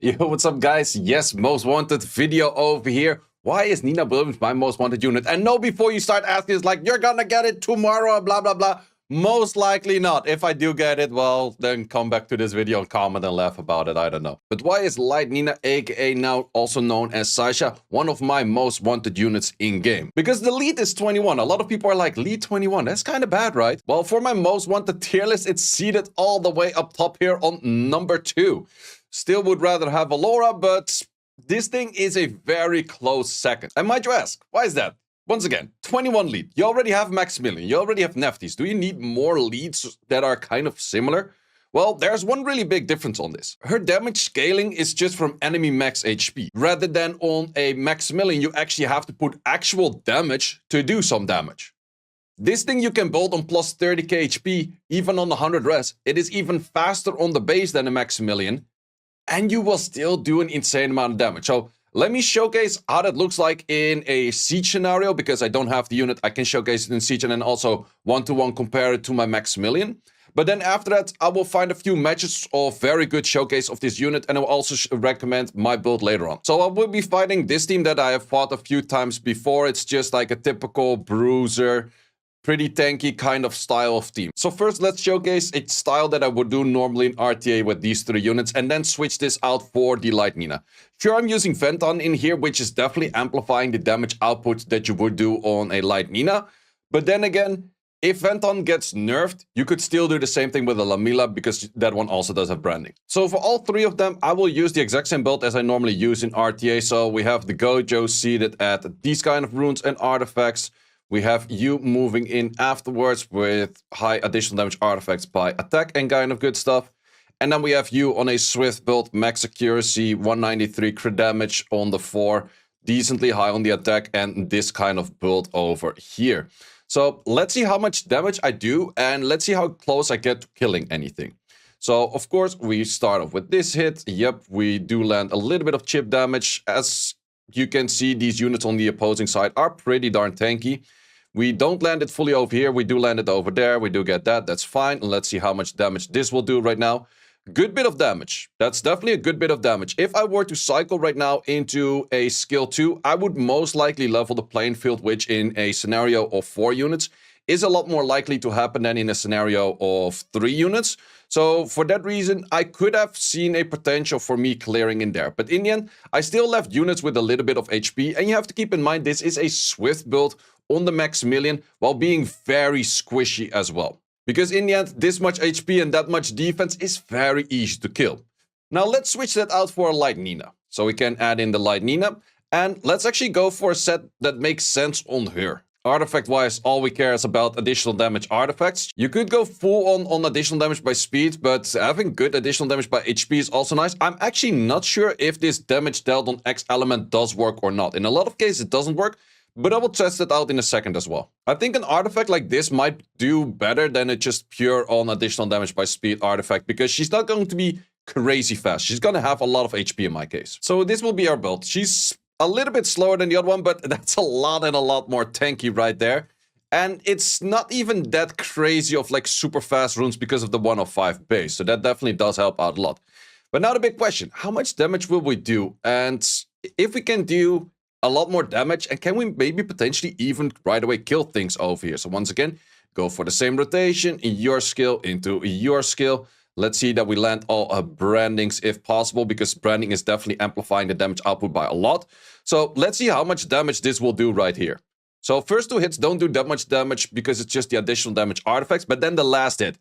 Yo, what's up, guys? Yes, most wanted video over here. Why is Nina Williams my most wanted unit? And no, before you start asking, it's like, you're gonna get it tomorrow, blah, blah, blah. Most likely not. If I do get it, well, then come back to this video and comment and laugh about it. I don't know. But why is Light Nina, aka now also known as Seiishizo, one of my most wanted units in-game? Because the lead is 21. A lot of people are like, lead 21, that's kind of bad, right? Well, for my most wanted tier list, it's seated all the way up top here on number 2. Still would rather have Allura, but this thing is a very close second. And might you ask, why is that? Once again, 21 lead. You already have Maximilian. You already have Nefties. Do you need more leads that are kind of similar? Well, there's one really big difference on this. Her damage scaling is just from enemy max HP. Rather than on a Maximilian, you actually have to put actual damage to do some damage. This thing you can build on plus 30k HP, even on 100 res. It is even faster on the base than a Maximilian. And you will still do an insane amount of damage. So let me showcase how that looks like in a siege scenario, because I don't have the unit. I can showcase it in siege and then also one-to-one compare it to my Maximilian. But then after that, I will find a few matches of very good showcase of this unit, and I will also recommend my build later on. So I will be fighting this team that I have fought a few times before. It's just like a typical bruiser, pretty tanky kind of style of team. So first, let's showcase a style that I would do normally in RTA with these 3 units, and then switch this out for the Light Nina. Sure, I'm using Venton in here, which is definitely amplifying the damage output that you would do on a Light Nina. But then again, if Venton gets nerfed, you could still do the same thing with a Lamila, because that one also does have branding. So for all 3 of them, I will use the exact same build as I normally use in RTA. So we have the Gojo seated at these kind of runes and artifacts. We have you moving in afterwards with high additional damage artifacts by attack and kind of good stuff. And then we have you on a swift build, max accuracy, 193 crit damage on the 4, decently high on the attack, and this kind of build over here. So let's see how much damage I do, and let's see how close I get to killing anything. So of course we start off with this hit. Yep, we do land a little bit of chip damage. As you can see, these units on the opposing side are pretty darn tanky. We don't land it fully over here. We do land it over there. We do get that. That's fine. And let's see how much damage this will do right now. Good bit of damage. That's definitely a good bit of damage. If I were to cycle right now into a skill 2, I would most likely level the playing field, which in a scenario of 4 units is a lot more likely to happen than in a scenario of 3 units. So for that reason, I could have seen a potential for me clearing in there. But in the end, I still left units with a little bit of HP. And you have to keep in mind, this is a swift build on the Maximilian, while being very squishy as well. Because in the end, this much HP and that much defense is very easy to kill. Now let's switch that out for a Light Nina. So we can add in the Light Nina, and let's actually go for a set that makes sense on her. Artifact-wise, all we care is about additional damage artifacts. You could go full on additional damage by speed, but having good additional damage by HP is also nice. I'm actually not sure if this damage dealt on X element does work or not. In a lot of cases, it doesn't work, but I will test it out in a second as well. I think an artifact like this might do better than a just pure on additional damage by speed artifact, because she's not going to be crazy fast. She's going to have a lot of HP in my case. So this will be our build. She's a little bit slower than the other one, but that's a lot and a lot more tanky right there. And it's not even that crazy of like super fast runes because of the 105 base. So that definitely does help out a lot. But now the big question, how much damage will we do? And if we can do a lot more damage, and can we maybe potentially even right away kill things over here? So once again, go for the same rotation in your skill into your skill. Let's see that we land all brandings if possible, because branding is definitely amplifying the damage output by a lot. So let's see how much damage this will do right here. So first 2 hits don't do that much damage because it's just the additional damage artifacts, but then the last hit,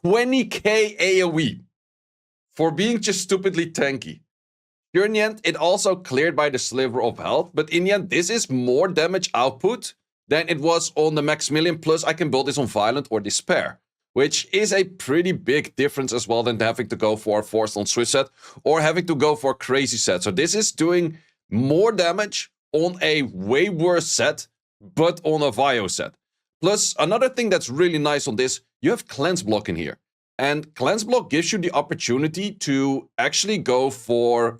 20k AoE for being just stupidly tanky. Here in the end, it also cleared by the sliver of health, but in the end, this is more damage output than it was on the Maximilian, plus I can build this on Violent or Despair, which is a pretty big difference as well than having to go for a Forced on Switch set or having to go for a crazy set. So this is doing more damage on a way worse set, but on a Vio set. Plus, another thing that's really nice on this, you have Cleanse Block in here. And Cleanse Block gives you the opportunity to actually go for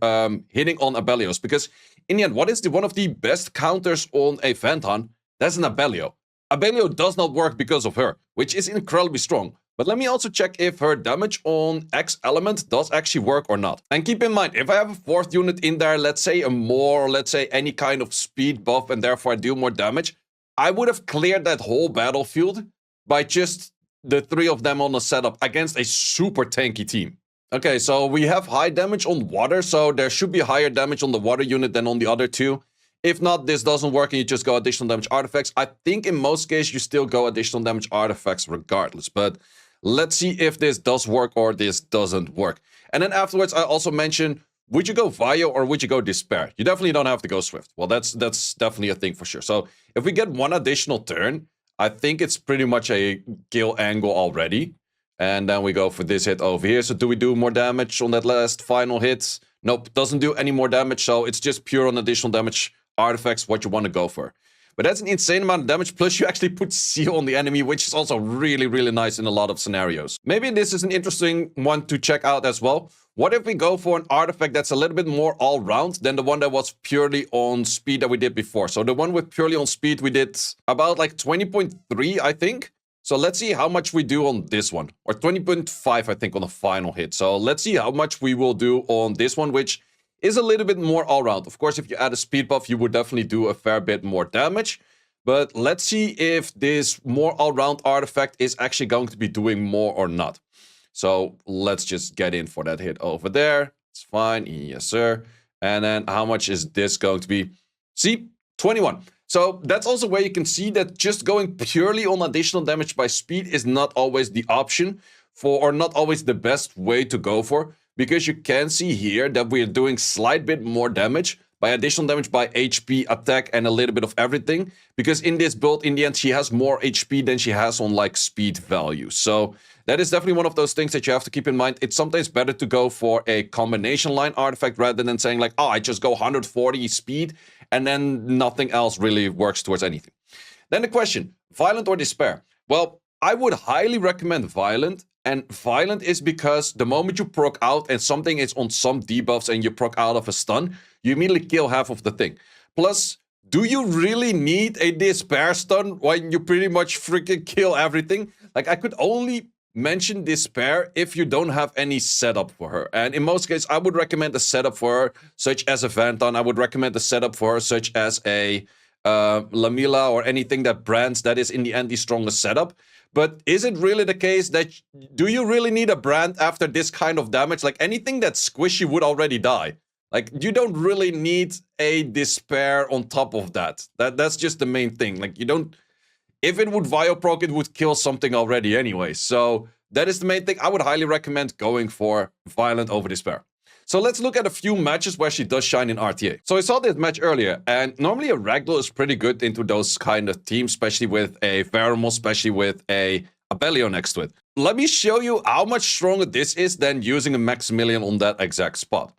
hitting on Abelios. Because in the end, what is one of the best counters on a Venton? That's an Abelio. Abelio does not work because of her, which is incredibly strong. But let me also check if her damage on X element does actually work or not. And keep in mind, if I have a 4th unit in there, let's say a more, let's say any kind of speed buff, and therefore I deal more damage, I would have cleared that whole battlefield by just the 3 of them on a setup against a super tanky team. Okay, so we have high damage on water, so there should be higher damage on the water unit than on the other 2. If not, this doesn't work and you just go additional damage artifacts. I think in most cases you still go additional damage artifacts regardless, but let's see if this does work or this doesn't work. And then afterwards, I also mentioned, would you go Vio or would you go Despair? You definitely don't have to go Swift. Well, that's definitely a thing for sure. So if we get 1 additional turn, I think it's pretty much a kill angle already. And then we go for this hit over here. So do we do more damage on that last final hit? Nope, doesn't do any more damage. So it's just pure on additional damage artifacts, what you want to go for. But that's an insane amount of damage, plus you actually put seal on the enemy, which is also really, really nice in a lot of scenarios. Maybe this is an interesting one to check out as well. What if we go for an artifact that's a little bit more all-round than the one that was purely on speed that we did before? So the one with purely on speed, we did about like 20.3, I think. So let's see how much we do on this one. Or 20.5, I think, on the final hit. So let's see how much we will do on this one, which is a little bit more all-round. Of course, if you add a speed buff, you would definitely do a fair bit more damage. But let's see if this more all-round artifact is actually going to be doing more or not. So let's just get in for that hit over there. It's fine. Yes, sir. And then how much is this going to be? See? 21. So that's also where you can see that just going purely on additional damage by speed is not always the option for, or not always the best way to go for. Because you can see here that we're doing slight bit more damage by additional damage by HP, attack, and a little bit of everything. Because in this build, in the end, she has more HP than she has on like speed value. So that is definitely one of those things that you have to keep in mind. It's sometimes better to go for a combination line artifact rather than saying like, oh, I just go 140 speed and then nothing else really works towards anything. Then the question, Violent or Despair? Well, I would highly recommend Violent. And Violent is because the moment you proc out and something is on some debuffs and you proc out of a stun, you immediately kill half of the thing. Plus, do you really need a Despair stun when you pretty much freaking kill everything? Like, I could only mention Despair if you don't have any setup for her. And in most cases, I would recommend a setup for her, such as a Vanton. I would recommend a setup for her, such as a Lamila or anything that brands that is in the end the strongest setup. But is it really the case that, do you really need a brand after this kind of damage? Like anything that's squishy would already die. Like you don't really need a Despair on top of that. That's just the main thing. Like you don't, if it would Vioproc, it would kill something already anyway. So that is the main thing. I would highly recommend going for Violent over Despair. So let's look at a few matches where she does shine in RTA. So I saw this match earlier, and normally a Ragdoll is pretty good into those kind of teams, especially with a Pheromone, especially with a Abellio next to it. Let me show you how much stronger this is than using a Maximilian on that exact spot.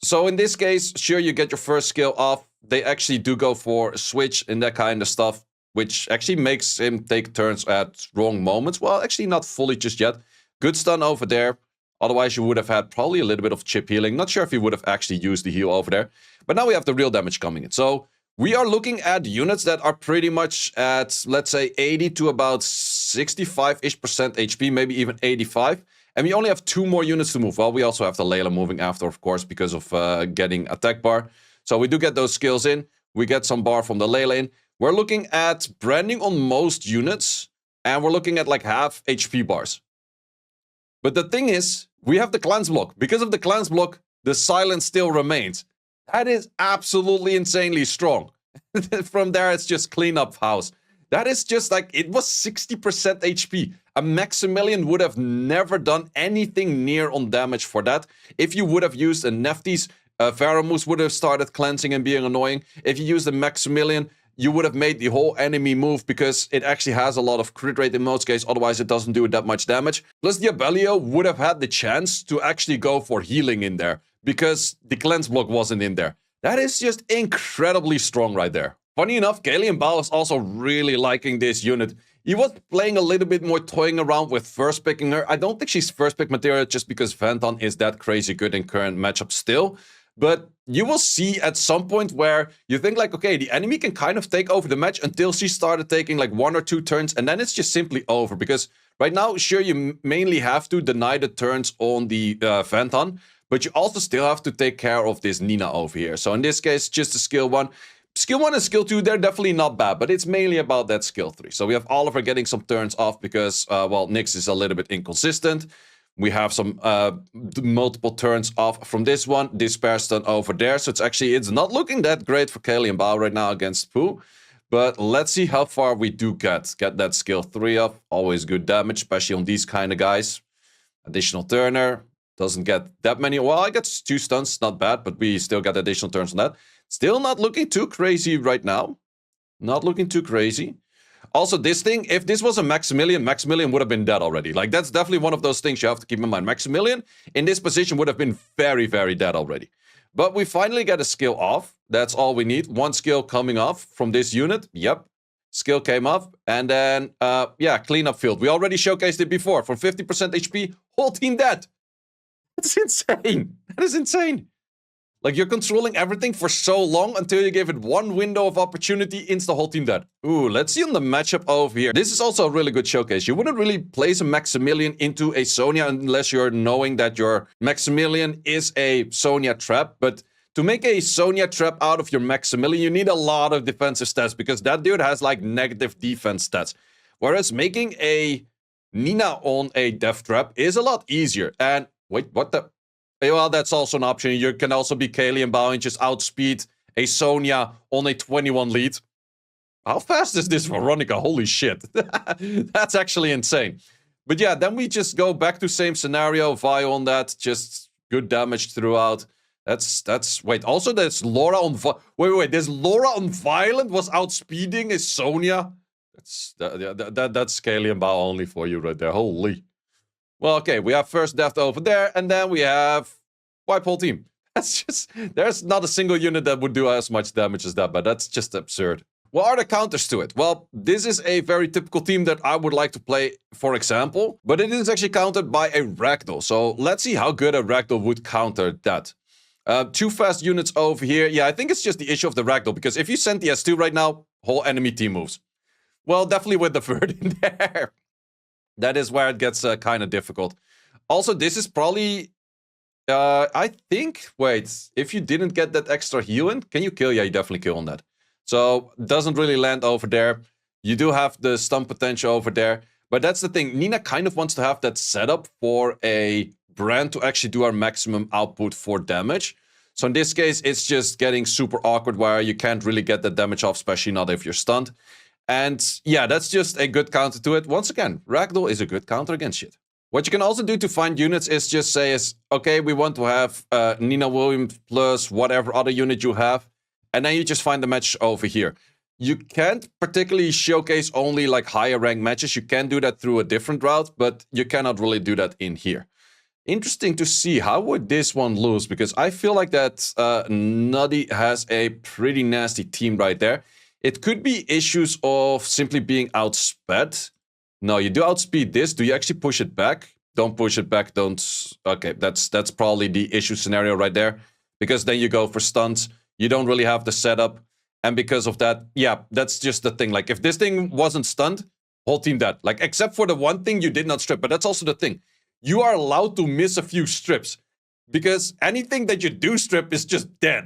So in this case, sure, you get your first skill off. They actually do go for a switch and that kind of stuff, which actually makes him take turns at wrong moments. Well, actually not fully just yet. Good stun over there. Otherwise, you would have had probably a little bit of chip healing. Not sure if he would have actually used the heal over there. But now we have the real damage coming in. So we are looking at units that are pretty much at, let's say, 80 to about 65-ish% HP, maybe even 85. And we only have 2 more units to move. Well, we also have the Layla moving after, of course, because of getting attack bar. So we do get those skills in. We get some bar from the Layla in. We're looking at branding on most units. And we're looking at like half HP bars. But the thing is, we have the cleanse block. Because of the cleanse block, the silence still remains. That is absolutely insanely strong. From there, it's just clean up house. That is just like, it was 60% HP. A Maximilian would have never done anything near on damage for that. If you would have used a Nephthys, Pheromone would have started cleansing and being annoying. If you used a Maximilian, you would have made the whole enemy move because it actually has a lot of crit rate in most cases. Otherwise, it doesn't do that much damage. Plus, the Abellio would have had the chance to actually go for healing in there because the cleanse block wasn't in there. That is just incredibly strong right there. Funny enough, Galien Bao is also really liking this unit. He was playing a little bit more toying around with first picking her. I don't think she's first pick material just because Vanton is that crazy good in current matchup still. But you will see at some point where you think like, okay, the enemy can kind of take over the match until she started taking like 1 or 2 turns, and then it's just simply over. Because right now, sure, you mainly have to deny the turns on the Phantom, but you also still have to take care of this Nina over here. So in this case, just a skill 1. Skill 1 and skill 2, they're definitely not bad, but it's mainly about that skill 3. So we have Oliver getting some turns off because, well, Nyx is a little bit inconsistent. We have some multiple turns off from this one. Despair stun over there. So it's not looking that great for Kaylee and Bao right now against Pooh. But let's see how far we do get. Get that skill 3 up. Always good damage, especially on these kind of guys. Additional turner. Doesn't get that many. Well, I get 2 stuns. Not bad, but we still get additional turns on that. Still not looking too crazy right now. Not looking too crazy. Also, this thing, if this was a Maximilian would have been dead already. Like, that's definitely one of those things you have to keep in mind. Maximilian, in this position, would have been very, very dead already. But we finally get a skill off. That's all we need. 1 skill coming off from this unit. Yep. Skill came off. And then, yeah, cleanup field. We already showcased it before. From 50% HP, whole team dead. That's insane. That is insane. Like, you're controlling everything for so long until you give it 1 window of opportunity, insta whole team dead. Ooh, let's see on the matchup over here. This is also a really good showcase. You wouldn't really place a Maximilian into a Sonya unless you're knowing that your Maximilian is a Sonya trap. But to make a Sonya trap out of your Maximilian, you need a lot of defensive stats because that dude has like negative defense stats. Whereas making a Nina on a death trap is a lot easier. And wait, what the... Well, that's also an option. You can also be Kaylee and Bao and just outspeed a Sonya on a 21 lead. How fast is this Veronica? Holy shit. That's actually insane. But yeah, then we just go back to same scenario. Vi on that. Just good damage throughout. Wait, also there's Laura on... Wait. There's Laura on Violent was outspeeding a Sonya? That's Kaylee and Bao only for you right there. Holy... Well, okay, we have first death over there, and then we have wipe whole team. That's just... There's not a single unit that would do as much damage as that, but that's just absurd. What are the counters to it? Well, this is a very typical team that I would like to play, for example, but it is actually countered by a Ragdoll. So let's see how good a Ragdoll would counter that. 2 fast units over here. Yeah, I think it's just the issue of the Ragdoll, because if you send the S2 right now, whole enemy team moves. Well, definitely with the Verd in there. That is where it gets kind of difficult. Also, this is probably... I think... Wait, if you didn't get that extra heal in, can you kill? Yeah, you definitely kill on that. So, doesn't really land over there. You do have the stun potential over there. But that's the thing. Nina kind of wants to have that setup for a brand to actually do our maximum output for damage. So in this case, it's just getting super awkward where you can't really get that damage off, especially not if you're stunned. And yeah, that's just a good counter to it. Once again, Ragdoll is a good counter against shit. What you can also do to find units is just say okay, we want to have Nina Williams plus whatever other unit you have. And then you just find the match over here. You can't particularly showcase only like higher rank matches. You can do that through a different route, but you cannot really do that in here. Interesting to see, how would this one lose? Because I feel like that Nutty has a pretty nasty team right there. It could be issues of simply being outsped. No, you do outspeed this. Do you actually push it back? Don't push it back, don't... Okay, that's probably the issue scenario right there. Because then you go for stunts. You don't really have the setup. And because of that, yeah, that's just the thing. Like, if this thing wasn't stunned, whole team dead. Like, except for the one thing you did not strip. But that's also the thing. You are allowed to miss a few strips. Because anything that you do strip is just dead.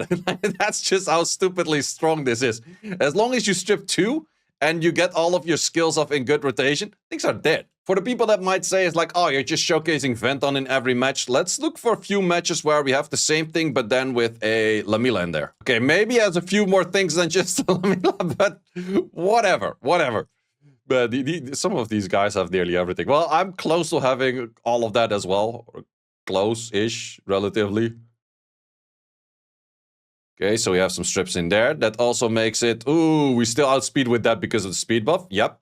That's just how stupidly strong this is. As long as you strip 2 and you get all of your skills off in good rotation, things are dead. For the people that might say it's like, oh, you're just showcasing Venton in every match, let's look for a few matches where we have the same thing, but then with a Lamila in there. Okay, maybe it has a few more things than just Lamila, but whatever. But some of these guys have nearly everything. Well, I'm close to having all of that as well. Close-ish, relatively. Okay, so we have some strips in there. That also makes it... Ooh, we still outspeed with that because of the speed buff. Yep.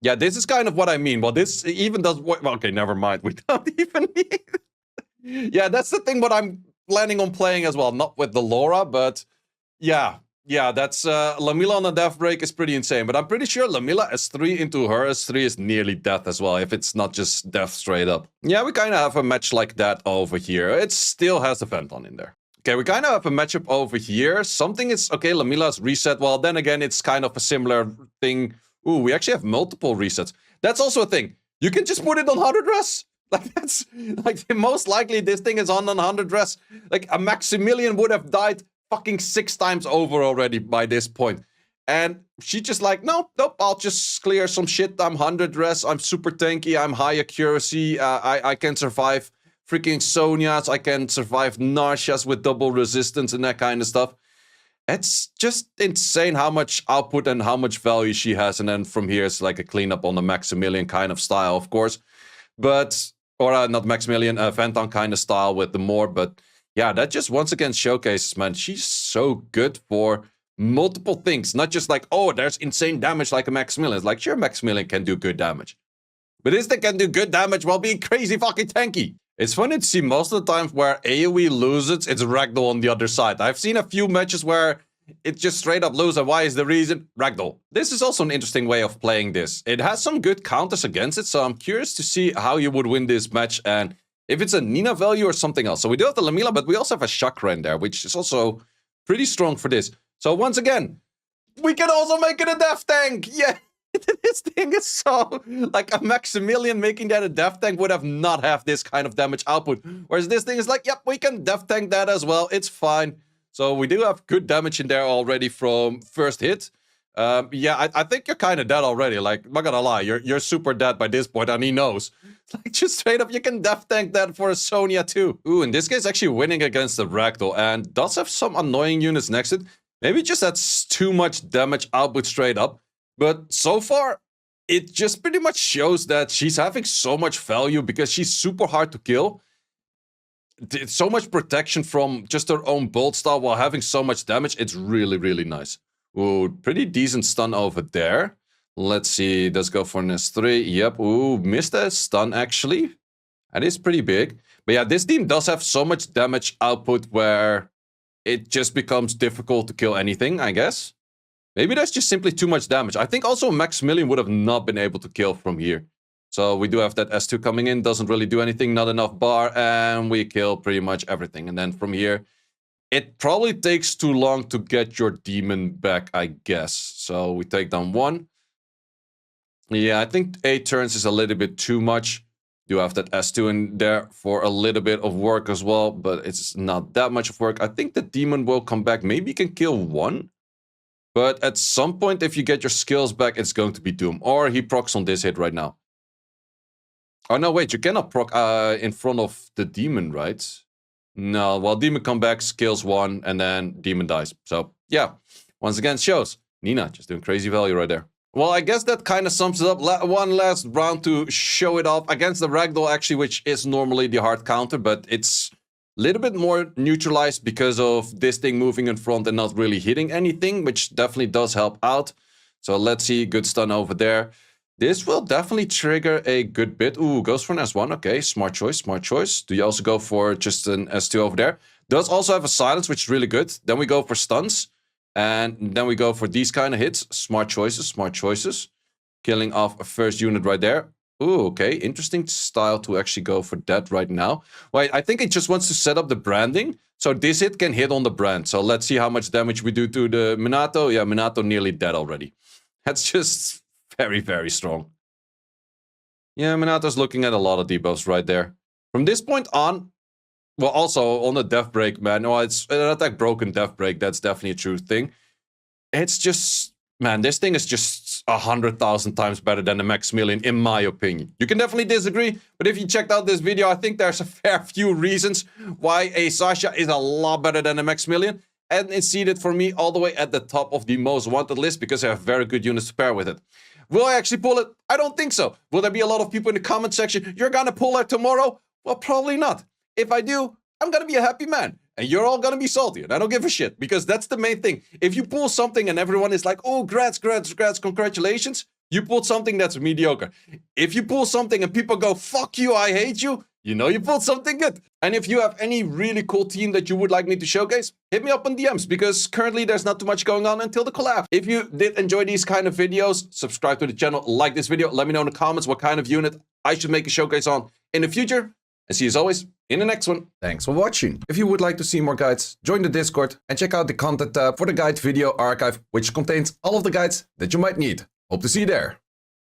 Yeah, this is kind of what I mean. Well, this even does... Okay, never mind. We don't even need... Yeah, that's the thing what I'm planning on playing as well. Not with the Laura, but... Yeah, that's... Lamila on the death break is pretty insane. But I'm pretty sure Lamila S3 into her S3 is nearly death as well, if it's not just death straight up. Yeah, we kind of have a match like that over here. It still has the Venton in there. Okay, we kind of have a matchup over here. Something is... Okay, Lamila's reset. Well, then again, it's kind of a similar thing. Ooh, we actually have multiple resets. That's also a thing. You can just put it on 100 res. Like, that's... Like, most likely this thing is on 100 res. Like, a Maximilian would have died fucking 6 times over already by this point. And she just like, nope, I'll just clear some shit. I'm 100 res. I'm super tanky. I'm high accuracy. I can survive freaking Sonias. I can survive Narshas with double resistance and that kind of stuff. It's just insane how much output and how much value she has. And then from here, it's like a cleanup on the Maximilian kind of style, of course. But, or not Maximilian, Venton kind of style with the more. But yeah, that just once again showcases, man, she's so good for multiple things. Not just like, oh, there's insane damage like a Maximilian. It's like, sure, Maximilian can do good damage. But this thing can do good damage while being crazy fucking tanky. It's funny to see most of the times where AoE loses, it's Ragdoll on the other side. I've seen a few matches where it just straight up loses. Why is the reason? Ragdoll. This is also an interesting way of playing this. It has some good counters against it, so I'm curious to see how you would win this match and if it's a Nina value or something else. So we do have the Lamila, but we also have a Chakra in there, which is also pretty strong for this. So once again, we can also make it a death tank! Yeah! This thing is so... Like, a Maximilian making that a death tank would have not have this kind of damage output. Whereas this thing is like, yep, we can death tank that as well. It's fine. So we do have good damage in there already from first hit. Yeah, I think you're kind of dead already. Like, I'm not gonna lie, you're super dead by this point, and he knows. Like, just straight up, you can death tank that for a Sonia too. Ooh, in this case, actually winning against the Ragdoll, and does have some annoying units next to it. Maybe just that's too much damage output straight up. But so far, it just pretty much shows that she's having so much value because she's super hard to kill. So much protection from just her own bolt style while having so much damage. It's really, really nice. Ooh, pretty decent stun over there. Let's see, let's go for an S3. Yep, ooh, missed a stun actually. That is pretty big. But yeah, this team does have so much damage output where it just becomes difficult to kill anything, I guess. Maybe that's just simply too much damage. I think also Maximilian would have not been able to kill from here. So we do have that S2 coming in. Doesn't really do anything. Not enough bar. And we kill pretty much everything. And then from here, it probably takes too long to get your demon back, I guess. So we take down 1. Yeah, I think 8 turns is a little bit too much. Do have that S2 in there for a little bit of work as well. But it's not that much of work. I think the demon will come back. Maybe you can kill 1. But at some point, if you get your skills back, it's going to be Doom. Or he procs on this hit right now. Oh, no, wait. You cannot proc in front of the demon, right? No, well, demon come back, kills 1, and then demon dies. So, yeah. Once again, shows. Nina just doing crazy value right there. Well, I guess that kind of sums it up. One last round to show it off against the Ragdoll, actually, which is normally the hard counter. But it's a little bit more neutralized because of this thing moving in front and not really hitting anything, which definitely does help out. So let's see, good stun over there. This will definitely trigger a good bit. Ooh, goes for an S1. Okay, smart choice, smart choice. Do you also go for just an S2 over there? Does also have a silence, which is really good. Then we go for stuns. And then we go for these kind of hits. Smart choices, smart choices. Killing off a first unit right there. Ooh, okay. Interesting style to actually go for that right now. Wait, I think it just wants to set up the branding. So this hit can hit on the brand. So let's see how much damage we do to the Minato. Yeah, Minato nearly dead already. That's just very, very strong. Yeah, Minato's looking at a lot of debuffs right there. From this point on, well, also on the death break, man. Oh, it's an attack broken death break. That's definitely a true thing. It's just, man, this thing is just 100,000 times better than the Maximilian, in my opinion. You can definitely disagree, but if you checked out this video, I think there's a fair few reasons why a Sasha is a lot better than a Maximilian. And it's seated for me all the way at the top of the most wanted list because I have very good units to pair with it. Will I actually pull it? I don't think so. Will there be a lot of people in the comment section, you're gonna pull it tomorrow? Well, probably not. If I do, I'm gonna be a happy man. And you're all gonna be salty, and I don't give a shit. Because that's the main thing. If you pull something and everyone is like, oh, grats, congratulations, you pulled something that's mediocre. If you pull something and people go, fuck you, I hate you, you know you pulled something good. And if you have any really cool team that you would like me to showcase, hit me up on DMs, because currently there's not too much going on until the collab. If you did enjoy these kind of videos, subscribe to the channel, like this video, let me know in the comments what kind of unit I should make a showcase on in the future. and see you as always in the next one. Thanks for watching. If you would like to see more guides, join the Discord and check out the content tab for the guide video archive, which contains all of the guides that you might need. Hope to see you there.